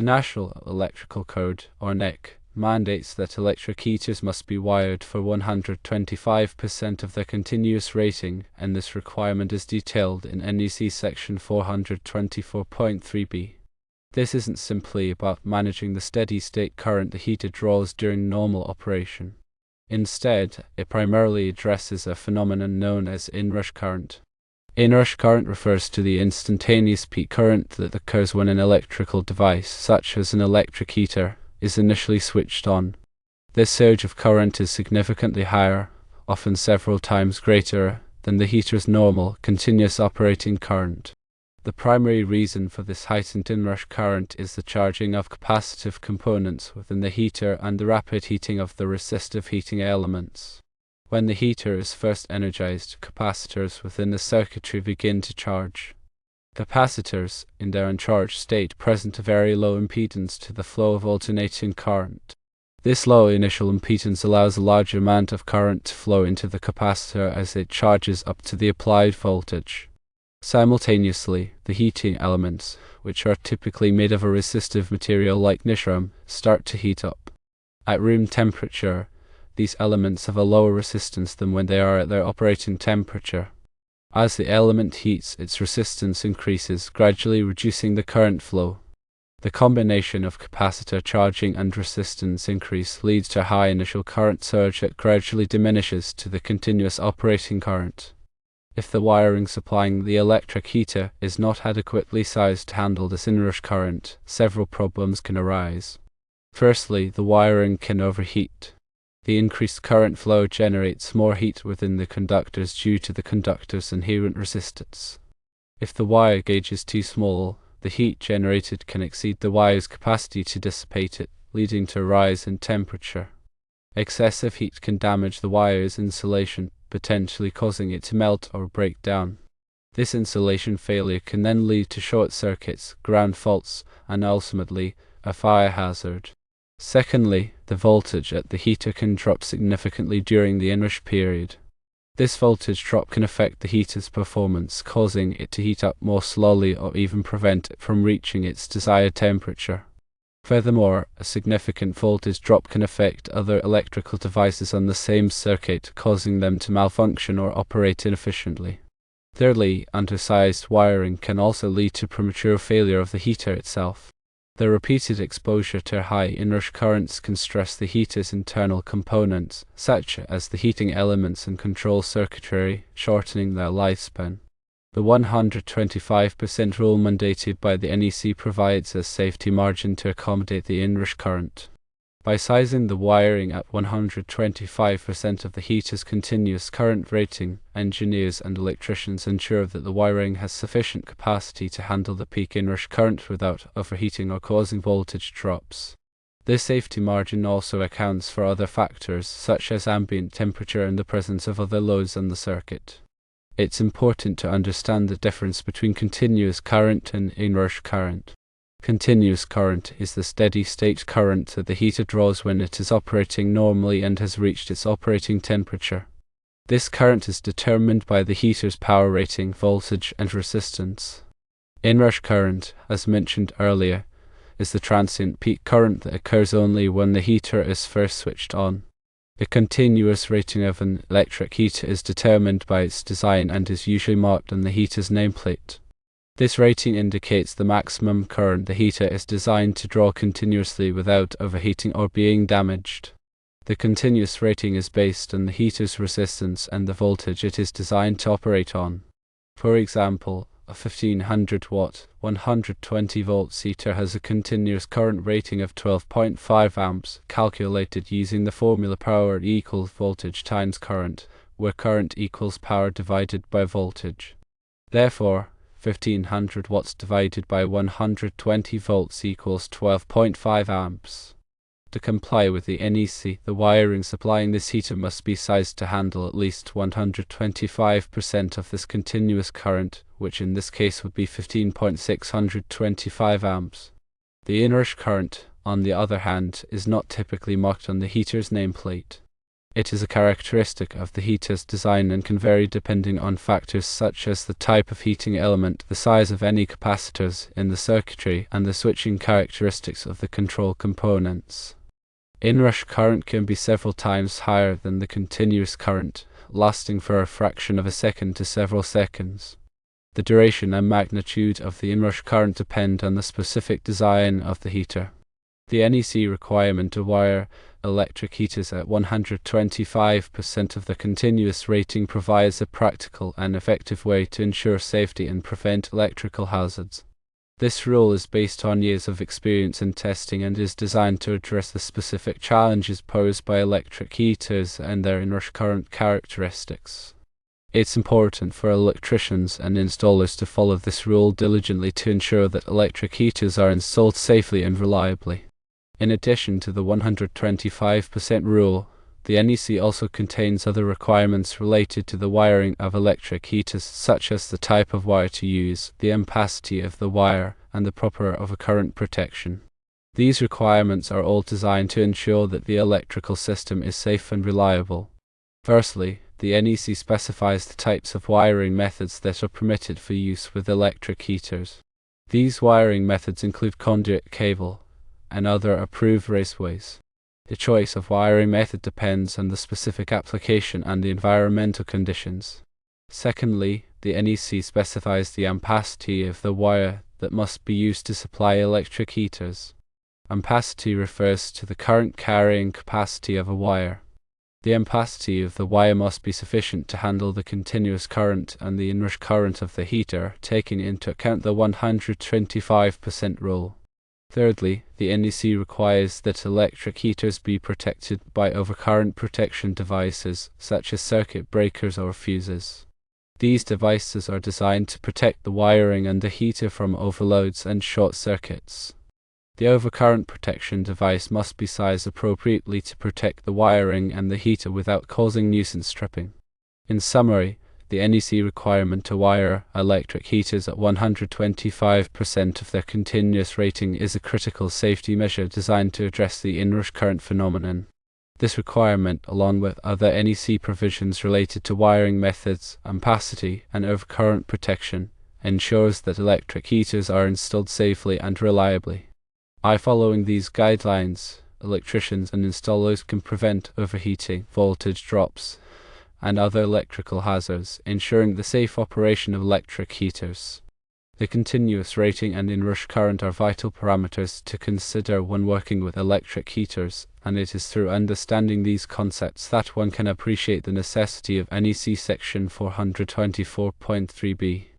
The National Electrical Code, or NEC, mandates that electric heaters must be wired for 125% of their continuous rating, and this requirement is detailed in NEC section 424.3-B. This isn't simply about managing the steady-state current the heater draws during normal operation. Instead, it primarily addresses a phenomenon known as inrush current. Inrush current refers to the instantaneous peak current that occurs when an electrical device, such as an electric heater, is initially switched on. This surge of current is significantly higher, often several times greater, than the heater's normal, continuous operating current. The primary reason for this heightened inrush current is the charging of capacitive components within the heater and the rapid heating of the resistive heating elements. When the heater is first energized, capacitors within the circuitry begin to charge. Capacitors, in their uncharged state, present a very low impedance to the flow of alternating current. This low initial impedance allows a large amount of current to flow into the capacitor as it charges up to the applied voltage. Simultaneously, the heating elements, which are typically made of a resistive material like nitrum, start to heat up. At room temperature, these elements have a lower resistance than when they are at their operating temperature. As the element heats, its resistance increases, gradually reducing the current flow. The combination of capacitor charging and resistance increase leads to a high initial current surge that gradually diminishes to the continuous operating current. If the wiring supplying the electric heater is not adequately sized to handle this inrush current, several problems can arise. Firstly, the wiring can overheat. The increased current flow generates more heat within the conductors due to the conductor's inherent resistance. If the wire gauge is too small, the heat generated can exceed the wire's capacity to dissipate it, leading to a rise in temperature. Excessive heat can damage the wire's insulation, potentially causing it to melt or break down. This insulation failure can then lead to short circuits, ground faults, and ultimately, a fire hazard. Secondly, the voltage at the heater can drop significantly during the inrush period. This voltage drop can affect the heater's performance, causing it to heat up more slowly or even prevent it from reaching its desired temperature. Furthermore, a significant voltage drop can affect other electrical devices on the same circuit, causing them to malfunction or operate inefficiently. Thirdly, undersized wiring can also lead to premature failure of the heater itself. The repeated exposure to high inrush currents can stress the heater's internal components, such as the heating elements and control circuitry, shortening their lifespan. The 125% rule mandated by the NEC provides a safety margin to accommodate the inrush current. By sizing the wiring at 125% of the heater's continuous current rating, engineers and electricians ensure that the wiring has sufficient capacity to handle the peak inrush current without overheating or causing voltage drops. This safety margin also accounts for other factors, such as ambient temperature and the presence of other loads on the circuit. It's important to understand the difference between continuous current and inrush current. Continuous current is the steady-state current that the heater draws when it is operating normally and has reached its operating temperature. This current is determined by the heater's power rating, voltage, and resistance. Inrush current, as mentioned earlier, is the transient peak current that occurs only when the heater is first switched on. The continuous rating of an electric heater is determined by its design and is usually marked on the heater's nameplate. This rating indicates the maximum current the heater is designed to draw continuously without overheating or being damaged. The continuous rating is based on the heater's resistance and the voltage it is designed to operate on. For example, a 1500-watt, 120-volt heater has a continuous current rating of 12.5 amps, calculated using the formula power equals voltage times current, where current equals power divided by voltage. Therefore, 1500 watts divided by 120 volts equals 12.5 amps. To comply with the NEC, the wiring supplying this heater must be sized to handle at least 125% of this continuous current, which in this case would be 15.625 amps. The inrush current, on the other hand, is not typically marked on the heater's nameplate. It is a characteristic of the heater's design and can vary depending on factors such as the type of heating element, the size of any capacitors in the circuitry, and the switching characteristics of the control components. Inrush current can be several times higher than the continuous current, lasting for a fraction of a second to several seconds. The duration and magnitude of the inrush current depend on the specific design of the heater. The NEC requirement to wire electric heaters at 125% of the continuous rating provides a practical and effective way to ensure safety and prevent electrical hazards. This rule is based on years of experience in testing and is designed to address the specific challenges posed by electric heaters and their inrush current characteristics. It's important for electricians and installers to follow this rule diligently to ensure that electric heaters are installed safely and reliably. In addition to the 125% rule, the NEC also contains other requirements related to the wiring of electric heaters, such as the type of wire to use, the ampacity of the wire, and the proper overcurrent protection. These requirements are all designed to ensure that the electrical system is safe and reliable. Firstly, the NEC specifies the types of wiring methods that are permitted for use with electric heaters. These wiring methods include conduit cable and other approved raceways. The choice of wiring method depends on the specific application and the environmental conditions. Secondly, the NEC specifies the ampacity of the wire that must be used to supply electric heaters. Ampacity refers to the current carrying capacity of a wire. The ampacity of the wire must be sufficient to handle the continuous current and the inrush current of the heater, taking into account the 125% rule. Thirdly, the NEC requires that electric heaters be protected by overcurrent protection devices, such as circuit breakers or fuses. These devices are designed to protect the wiring and the heater from overloads and short circuits. The overcurrent protection device must be sized appropriately to protect the wiring and the heater without causing nuisance tripping. In summary, the NEC requirement to wire electric heaters at 125% of their continuous rating is a critical safety measure designed to address the inrush current phenomenon. This requirement, along with other NEC provisions related to wiring methods, ampacity, and overcurrent protection, ensures that electric heaters are installed safely and reliably. By following these guidelines, electricians and installers can prevent overheating, voltage drops, and other electrical hazards, ensuring the safe operation of electric heaters. The continuous rating and inrush current are vital parameters to consider when working with electric heaters, and it is through understanding these concepts that one can appreciate the necessity of NEC Section 424.3-B.